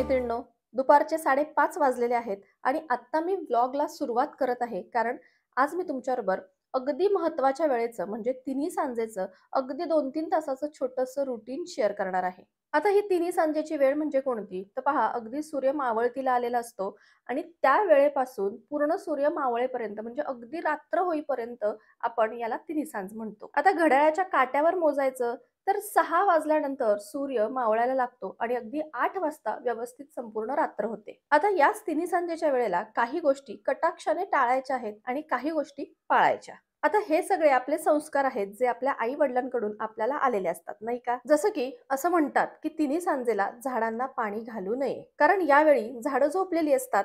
मैत्रिणींनो, दुपारचे 5:30 वाजलेले आहेत आणि आत्ता मी व्लॉगला सुरुवात करत आहे. कारण आज मी तुमच्याबरोबर अगदी महत्त्वाच्या वेळेचं म्हणजे तिन्ही सांजेचं अगदी 2-3 तासाचं छोटंसं रुटीन शेअर करणार आहे. आता ही तिन्ही सांजेची वेळ म्हणजे कोणती? तर पहा, अगदी सूर्य मावळतीला आलेला असतो आणि त्या वेळेपासून पूर्ण सूर्य मावळेपर्यंत म्हणजे अगदी रात्र होईपर्यंत आपण याला तिन्ही सांज म्हणतो. आता घड्याळाच्या काट्यावर मोजायचं तर 6 वाजल्यानंतर सूर्य मावळायला लागतो आणि अगदी 8 वाजता व्यवस्थित संपूर्ण रात्र होते. आता याच तिन्ही संध्येच्या वेळेला काही गोष्टी कटाक्षाने टाळायच्या आहेत आणि काही गोष्टी पाळायच्या. आता हे सगळे आपले संस्कार आहेत जे आपल्या आई वडिलांकडून आपल्याला आलेले असतात, नाही का? जसं की असं म्हणतात की तिन्ही सांजेला झाडांना पाणी घालू नये, कारण यावेळी झाडं झोपलेली असतात.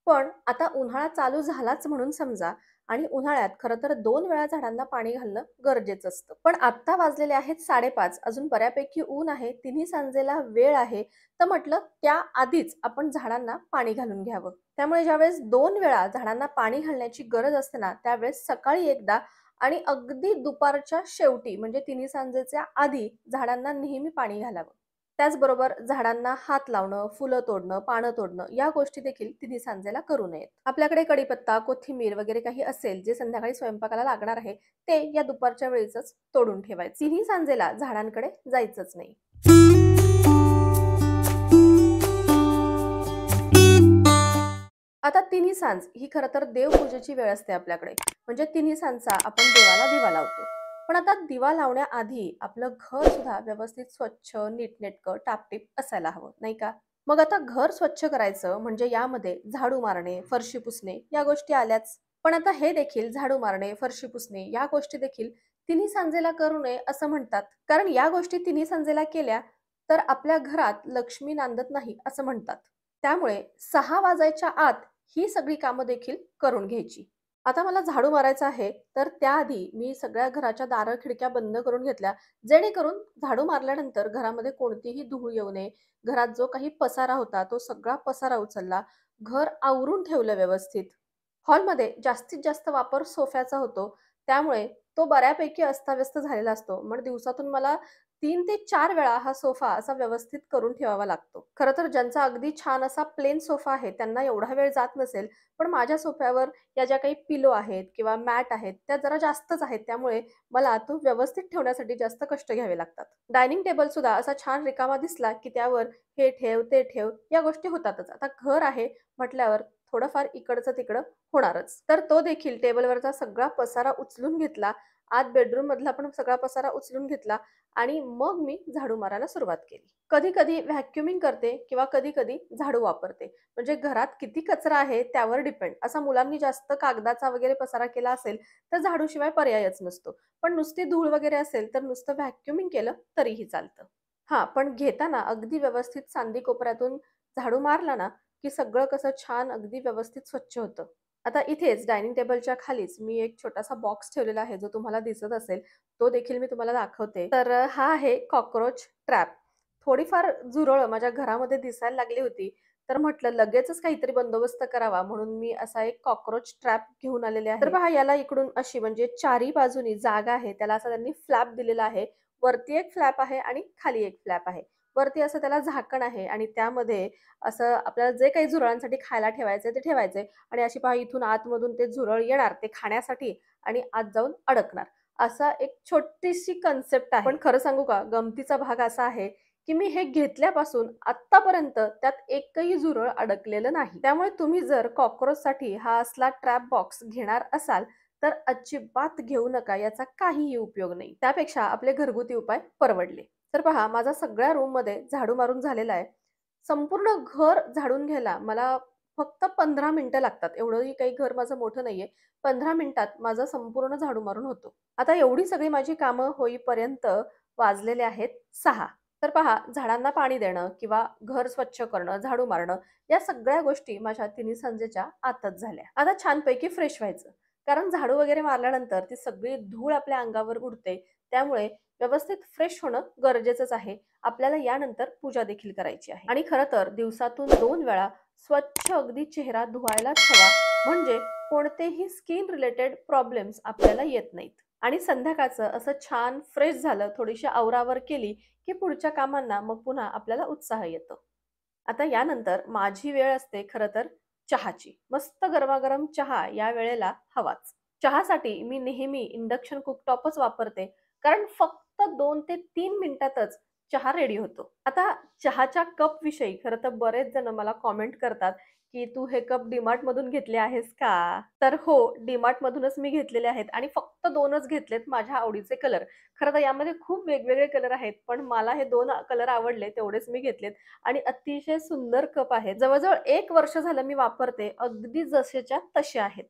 पण आता उन्हाळा चालू झालाच म्हणून समजा आणि उन्हाळ्यात खरं तर 2 वेळा झाडांना पाणी घालणं गरजेचं असतं. पण आत्ता वाजलेले आहेत 5:30, अजून बऱ्यापैकी ऊन आहे, तिन्ही सांजेला वेळ आहे. तर म्हटलं त्या आधीच आपण झाडांना पाणी घालून घ्यावं. त्यामुळे ज्यावेळेस 2 वेळा झाडांना पाणी घालण्याची गरज असते ना, त्यावेळेस सकाळी एकदा आणि अगदी दुपारच्या शेवटी म्हणजे तिन्ही सांजेच्या आधी झाडांना नेहमी पाणी घालावं. त्याचबरोबर झाडांना हात लावणं, फुलं तोडणं, पानं तोडणं या गोष्टी देखील तिन्ही सांजेला करू नयेत. आपल्याकडे कढीपत्ता, कोथिंबीर वगैरे काही असेल जे संध्याकाळी स्वयंपाकाला लागणार आहे, ते या दुपारच्या वेळेसच तोडून ठेवायचं. तिन्ही सांजेला झाडांकडे जायचंच नाही. आता तिन्ही सांज ही खरं तर देवपूजेची वेळ असते आपल्याकडे. म्हणजे तिन्ही सांजचा आपण देवाला दिवा लावतो. पण आता दिवा लावण्याआधी आपलं घर सुद्धा व्यवस्थित स्वच्छ, नीटनेटकं, टापटीप असायला हवं, नाही का? मग आता घर स्वच्छ करायचं म्हणजे यामध्ये झाडू मारणे, फरशी पुसणे या गोष्टी आल्याच. पण आता हे देखील झाडू मारणे, फरशी पुसणे या गोष्टी देखील तिन्ही सांजेला करू नये असं म्हणतात. कारण या गोष्टी तिन्ही सांजेला केल्या तर आपल्या घरात लक्ष्मी नांदत नाही असं म्हणतात. त्यामुळे 6 वाजायच्या आत ही सगळी कामं देखील करून घ्यायची. आता मला झाडू मारायचा आहे, तर त्याआधी मी सगळ्या घराच्या दारं, खिडक्या बंद करून घेतल्या, जेणेकरून झाडू मारल्यानंतर घरामध्ये कोणतीही धूळ येऊ नये. घरात जो काही पसारा होता, तो सगळा पसारा उचलला, घर आवरून ठेवलं व्यवस्थित. हॉलमध्ये जास्तीत जास्त वापर सोफ्याचा होतो, त्यामुळे तो बऱ्यापैकी अस्ताव्यस्त झालेला असतो. मग दिवसातून मला 3 ते 4 वेळा हा सोफा असा व्यवस्थित करून ठेवावा लागतो. खरं तर ज्यांचा अगदी छान असा प्लेन सोफा आहे, त्यांना एवढा वेळ जात नसेल. पण माझ्या सोफ्यावर या ज्या काही पिलो आहेत किंवा मॅट आहेत, त्या जरा जास्तच आहेत. त्यामुळे मला तो व्यवस्थित ठेवण्यासाठी जास्त कष्ट घ्यावे लागतात. डायनिंग टेबल सुद्धा असा छान रिकामा दिसला, की त्यावर हे ठेव, ते ठेव या गोष्टी होतातच. आता घर आहे म्हटल्यावर थोडंफार इकडचं-तिकडं होणारच. तर तो देखील टेबलवरचा सगळा पसारा उचलून घेतला. आत बेडरूम मधला पण सगळा पसारा उचलून घेतला आणि मग मी झाडू मारायला सुरुवात केली. कधी-कधी व्हॅक्युमिंग करते किंवा कधी-कधी झाडू वापरते. म्हणजे घरात किती कचरा आहे त्यावर डिपेंड. असा मुलांनी जास्त कागदाचा वगैरे पसारा केला असेल, तर झाडूशिवाय पर्यायच नसतो. पण नुसती धूळ वगैरे असेल, तर नुसतं व्हॅक्युमिंग केलं तरीही चालतं. हां, पण घेताना अगदी व्यवस्थित सांदी कोपऱ्यातून झाडू मारला ना, की सगळं कसं छान अगदी व्यवस्थित स्वच्छ होतं. आता इथेच डायनिंग टेबलच्या खालीच मी एक छोटासा बॉक्स ठेवलेला आहे, जो तुम्हाला दिसत असेल. तो देखील मी तुम्हाला दाखवते. तर हा आहे कॉकरोच ट्रॅप. थोडीफार झुरळं माझ्या घरामध्ये दिसायला लागली होती. तर म्हटलं लगेचच काहीतरी बंदोबस्त करावा म्हणून मी असा एक कॉकरोच ट्रॅप घेऊन आलेले आहे. तर पहा, याला इकडून अशी म्हणजे चारी बाजूनी जागा आहे. त्याला असा त्यांनी फ्लॅप दिलेला आहे. वरती एक फ्लॅप आहे आणि खाली एक फ्लॅप आहे. वरती असं त्याला झाकण आहे आणि त्यामध्ये असं आपल्याला जे काही झुरळांसाठी खायला ठेवायचंय ते ठेवायचंय आणि अशी पहा इथून आतमधून ते झुरळ येणार ते खाण्यासाठी आणि आत जाऊन अडकणार. असा एक छोटीशी कन्सेप्ट आहे. पण खरं सांगू का, गमतीचा भाग असा आहे, की मी हे घेतल्यापासून आत्तापर्यंत त्यात एकही झुरळ अडकलेलं नाही. त्यामुळे तुम्ही जर कॉकरोचसाठी हा असला ट्रॅप बॉक्स घेणार असाल, तर अजिबात घेऊ नका. याचा काहीही उपयोग नाही. त्यापेक्षा आपले घरगुती उपाय परवडले. तर पहा, माझा सगळ्या रूममध्ये झाडू मारून झालेला आहे. संपूर्ण घर झाडून घ्यायला मला फक्त 15 मिनिटं लागतात. एवढंही काही घर माझं मोठं नाहीये. 15 मिनिटात माझं संपूर्ण झाडू मारून होतो. आता एवढी सगळी माझी कामं होईपर्यंत वाजलेले आहेत 6. तर पहा, झाडांना पाणी देणं किंवा घर स्वच्छ करणं, झाडू मारणं या सगळ्या गोष्टी माझ्या तिन्ही संजेच्या आतच झाल्या. आता छानपैकी फ्रेश व्हायचं. कारण झाडू वगैरे मारल्यानंतर ती सगळी धूळ आपल्या अंगावर उडते. त्यामुळे व्यवस्थित फ्रेश होणं गरजेचंच आहे. आपल्याला यानंतर पूजा देखील करायची आहे. आणि खरं तर दिवसातून 2 वेळा स्वच्छ अगदी चेहरा धुवायलाच हवा. म्हणजे कोणतेही स्किन रिलेटेड प्रॉब्लेम्स आपल्याला येत नाहीत. आणि संध्याकाळचं असं छान फ्रेश झालं, थोडीशी आवरावर केली, की पुढच्या कामांना मग पुन्हा आपल्याला उत्साह येतो. आता यानंतर माझी वेळ असते खरं तर चहाची. मस्त गरमागरम चहा या वेळेला हवाच. चहासाठी मी नेहमी इंडक्शन कुकटॉपच वापरते. कारण फक्त 2 ते 3 मिनिटातच चहा रेडी होतो. आता चहाच्या कपविषयी खरं तर बरेच जण मला कॉमेंट करतात, की "तू हे कप DMartमधून घेतले आहेस का?" तर हो, DMartमधूनच मी घेतलेले आहेत आणि फक्त 2च घेतलेत माझ्या आवडीचे कलर. खरं तर यामध्ये खूप वेगवेगळे कलर आहेत, पण मला हे 2 कलर आवडले तेवढेच मी घेतलेत आणि अतिशय सुंदर कप आहेत. जवळ-जवळ 1 वर्ष झालं मी वापरते. अगदी जसेच्या तसे आहेत.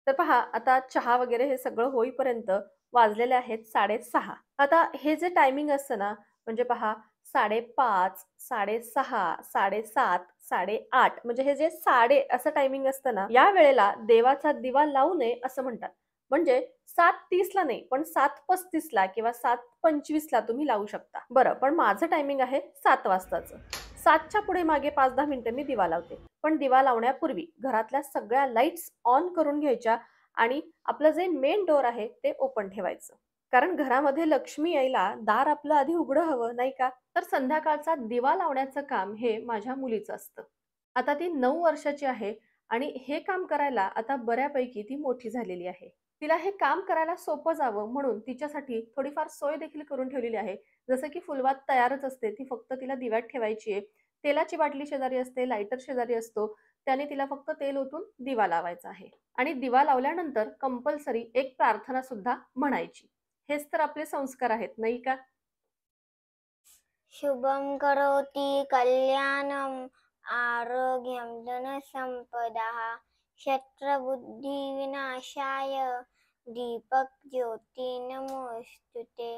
तर पहा, आता चहा वगैरे हे सगळं होईपर्यंत वाजलेले आहेत 6:30. आता हे जे टायमिंग असतं ना, म्हणजे पहा 5:30, 6:30, 7:30, 8:30 म्हणजे हे जे साडे असं टायमिंग असतं ना, या वेळेला देवाचा दिवा लावू नये असं म्हणतात. म्हणजे 7:30 ला नाही, पण 7:35 ला किंवा 7:25 ला तुम्ही लावू शकता. बरं, पण माझं टायमिंग आहे 7 वाजताचं. 7च्या पुढे मागे 5-10 मिनिटं मी दिवा लावते. पण दिवा लावण्यापूर्वी घरातल्या सगळ्या लाईट्स ऑन करून घ्यायच्या आणि आपलं जे मेन डोअर आहे ते ओपन ठेवायचं. कारण घरामध्ये लक्ष्मी यायला दार आपलं आधी उघडं हवं, नाही का? तर संध्याकाळचा दिवा लावण्याचं काम हे माझ्या मुलीचं असतं. आता ती 9 वर्षाची आहे आणि हे काम करायला आता बऱ्यापैकी ती मोठी झालेली आहे. तिला हे काम करायला सोपं जावं म्हणून तिच्यासाठी थोडीफार सोय देखील करून ठेवलेली आहे. जसं की फुलवात तयारच असते. ती फक्त तिला दिव्यात ठेवायची आहे. तेलाची बाटली शेजारी असते, लायटर शेजारी असतो. त्याने तिला फक्त तेल ओतून दिवा लावायचा आहे. आणि दिवा लावल्यानंतर कंपल्सरी एक प्रार्थना सुद्धा म्हणायची. हेच तर आपले संस्कार आहेत, नाही का? शुभं करोति कल्याणं आरोग्यं धनसम्पदः शत्रबुद्धिविनाशाय दीपज्योती नमोऽस्तुते.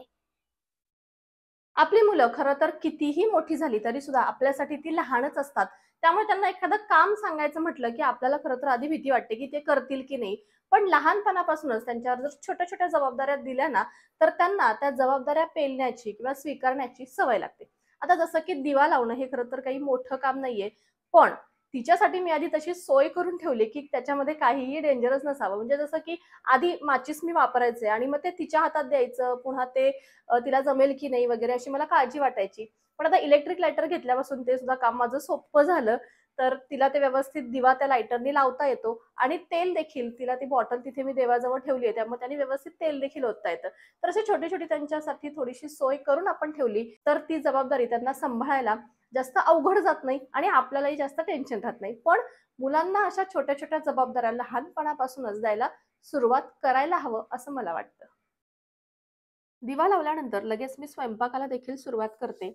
आपली मुलं खरं तर कितीही मोठी झाली तरी सुद्धा आपल्यासाठी ती लहानच असतात. त्यामुळे त्यांना एखादं काम सांगायचं म्हटलं, की आपल्याला खरं तर आधी भीती वाटते, की ते करतील की नाही. पण लहानपणापासूनच त्यांच्यावर जर छोट्या-छोट्या जबाबदाऱ्या दिल्या ना, तर त्यांना त्या जबाबदाऱ्या पेलण्याची किंवा स्वीकारण्याची सवय लागते. आता जसं की दिवा लावणं हे खरं तर काही मोठं काम नाहीये. पण तिच्यासाठी मी आधी तशी सोय करून ठेवली, की त्याच्यामध्ये काहीही डेंजरस नसावं. म्हणजे जसं की आधी माचीस मी वापरायचे आणि मग ते तिच्या हातात द्यायचं. पुन्हा ते तिला जमेल की नाही वगैरे अशी मला काळजी वाटायची. पण आता इलेक्ट्रिक लायटर घेतल्यापासून ते सुद्धा काम माझं सोपं झालं. तर तिला ते व्यवस्थित दिवा त्या लायटरनी लावता येतो आणि तेल देखील तिला ती बॉटल तिथे मी देवाजवळ ठेवली आहे. त्यामुळे त्याने व्यवस्थित तेल देखील ओतता येतं. तर अशी छोटी-छोटी त्यांच्यासाठी थोडीशी सोय करून आपण ठेवली, तर ती जबाबदारी त्यांना सांभाळायला जास्त अवघड जात नाही आणि आपल्यालाही जास्त टेन्शन राहत नाही. पण मुलांना अशा छोट्या-छोट्या जबाबदाऱ्या लहानपणापासूनच द्यायला सुरुवात करायला हवं, असं मला वाटतं. दिवा लावल्यानंतर लगेच मी स्वयंपाकाला देखील सुरुवात करते.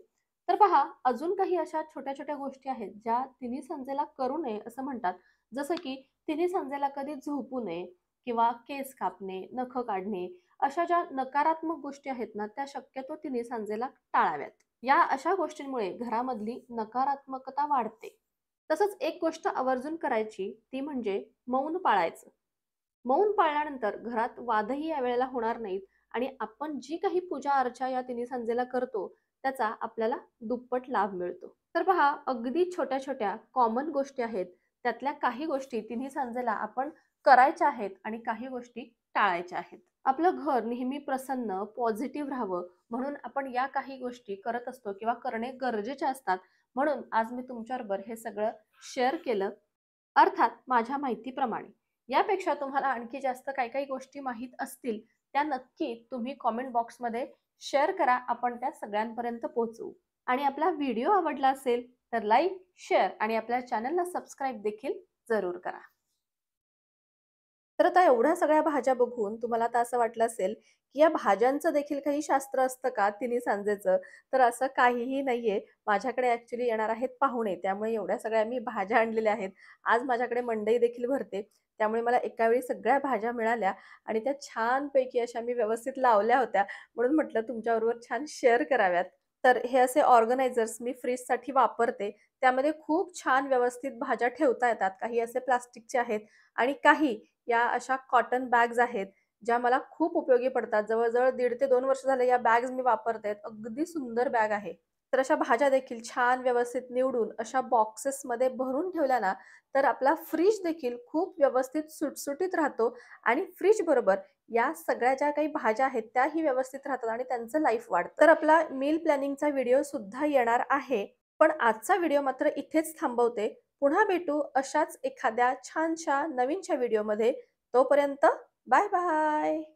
तर पहा, अजून काही अशा छोट्या-छोट्या गोष्टी आहेत, ज्या तिन्ही संध्येला करू नये असं म्हणतात. जसं की तिन्ही संध्येला कधी झोपू नये किंवा केस कापणे, नखं काढणे, अशा ज्या नकारात्मक गोष्टी आहेत ना, त्या शक्यतो तिन्ही सांजेला टाळाव्यात. या अशा गोष्टींमुळे घरामधली नकारात्मकता वाढते. तसंच एक गोष्ट आवर्जून करायची, ती म्हणजे मौन पाळायचं. मौन पाळल्यानंतर घरात वादही यावेळेला होणार नाहीत आणि आपण जी काही पूजा अर्चा या तिन्ही संध्येला करतो, त्याचा आपल्याला दुप्पट लाभ मिळतो. तर पहा, अगदी छोट्या-छोट्या कॉमन गोष्टी आहेत. त्यातल्या काही गोष्टी तिन्ही संध्येला आपण करायच्या आहेत आणि काही गोष्टी टाळायच्या आहेत. आपलं घर नेहमी प्रसन्न, पॉझिटिव्ह राहावं म्हणून आपण या काही गोष्टी करत असतो किंवा करणे गरजेचे असतात. म्हणून आज मी तुमच्याबरोबर हे सगळं शेअर केलं. अर्थात माझ्या माहितीप्रमाणे. यापेक्षा तुम्हाला आणखी जास्त काही-काही गोष्टी माहीत असतील, त्या नक्की तुम्ही कमेंट बॉक्समध्ये शेअर करा. आपण त्या सगळ्यांपर्यंत पोहोचवू. आणि आपला व्हिडिओ आवडला असेल, तर लाईक, शेअर आणि आपल्या चॅनलला सबस्क्राईब देखील जरूर करा. तर आता एवढ्या सगळ्या भाज्या बघून तुम्हाला आता असं वाटलं असेल, की या भाज्यांचं देखील काही शास्त्र असतं का तिन्ही सांजेचं? तर असं काहीही नाहीये. माझ्याकडे ॲक्चुअली येणार आहेत पाहुणे, त्यामुळे एवढ्या सगळ्या मी भाज्या आणलेल्या आहेत. आज माझ्याकडे मंडई देखील भरते. त्यामुळे मला एका वेळी सगळ्या भाज्या मिळाल्या आणि त्या छानपैकी अशा मी व्यवस्थित लावल्या होत्या. म्हणून म्हटलं तुमच्याबरोबर छान शेअर कराव्यात. तर हे असे ऑर्गनायझर्स मी फ्रिजसाठी वापरते. त्यामध्ये खूप छान व्यवस्थित भाज्या ठेवता येतात. काही असे प्लास्टिकचे आहेत आणि काही या अशा कॉटन बॅग्स आहेत, ज्या मला खूप उपयोगी पडतात. जवळ-जवळ 1.5 ते 2 वर्ष झाले या बॅग्स मी वापरते. अगदी सुंदर बॅग आहे. तर अशा भाज्या देखील छान व्यवस्थित निवडून अशा बॉक्सेसमध्ये भरून ठेवल्या ना, तर आपला फ्रिज देखील खूप व्यवस्थित सुटसुटीत राहतो आणि फ्रिजबरोबर या सगळ्या ज्या काही भाज्या आहेत, त्याही व्यवस्थित राहतात आणि त्यांचं लाईफ वाढतं. तर आपला मील प्लॅनिंगचा व्हिडिओ सुद्धा येणार आहे. पण आजचा व्हिडिओ मात्र इथेच थांबवते. पुन्हा भेटू अशाच एखाद्या छानशा नवीनशा व्हिडिओमध्ये. तोपर्यंत बाय बाय.